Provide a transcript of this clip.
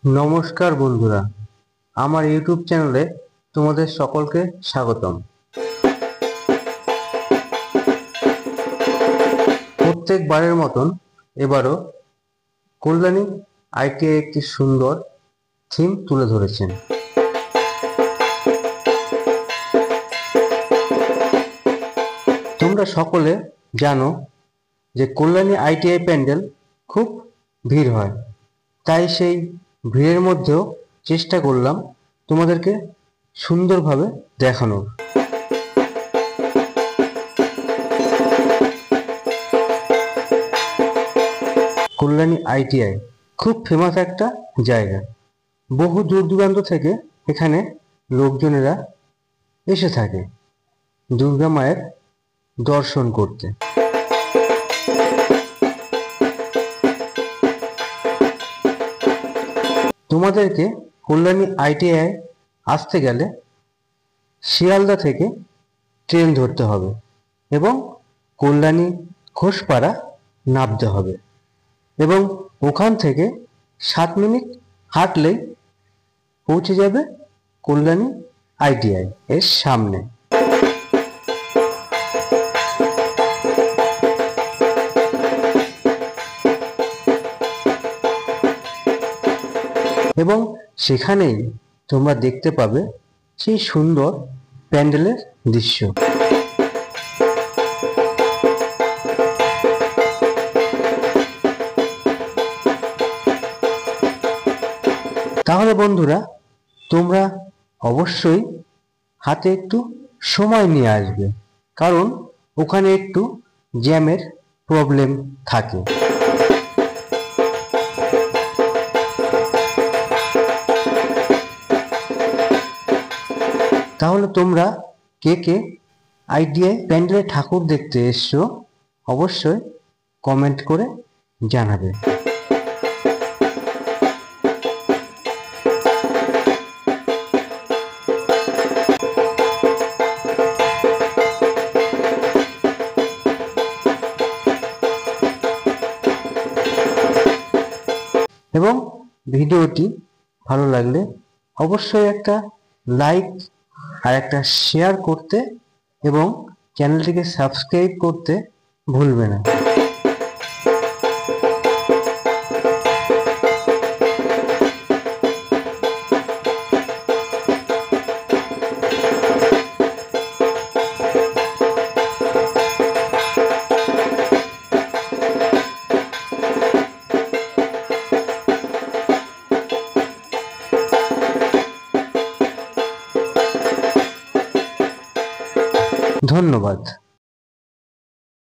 নমস্কার বন্ধুরা, আমার ইউটিউব চ্যানেলে তোমাদের সকলকে স্বাগতম। প্রত্যেকবারের মতন এবারও কল্যাণী আইটিআই একটি সুন্দর থিম তুলে ধরেছেন। তোমরা সকলে জানো যে কল্যাণী আইটিআই প্যান্ডেল খুব ভিড় হয়, তাই সেই ভিড়ের মধ্যেও চেষ্টা করলাম তোমাদেরকে সুন্দরভাবে দেখানোর। কল্যাণী আইটিআই খুব ফেমাস একটা জায়গা, বহু দূর দূরান্ত থেকে এখানে লোকজনেরা এসে থাকে দুর্গা মায়ের দর্শন করতে। তোমাদেরকে কল্যাণী আইটিআই আসতে গেলে শিয়ালদা থেকে ট্রেন ধরতে হবে এবং কল্যাণী ঘোষপাড়া নামতে হবে এবং ওখান থেকে 7 মিনিট হাঁটলেই পৌঁছে যাবে কল্যাণী আইটিআই এর সামনে। এবং সেখানেই তোমরা দেখতে পাবে সেই সুন্দর প্যান্ডেলের দৃশ্য। তাহলে বন্ধুরা, তোমরা অবশ্যই হাতে একটু সময় নিয়ে আসবে, কারণ ওখানে একটু জ্যামের প্রবলেম থাকে। তাহলে তোমরা কে কে আইটিআই প্যান্ডেলে ঠাকুর দেখতে এসছো অবশ্যই কমেন্ট করে জানাবে। এবং ভিডিওটি ভালো লাগলে অবশ্যই একটা লাইক আর একটা শেয়ার করতে এবং চ্যানেলটিকে সাবস্ক্রাইব করতে ভুলবে না। ধন্যবাদ।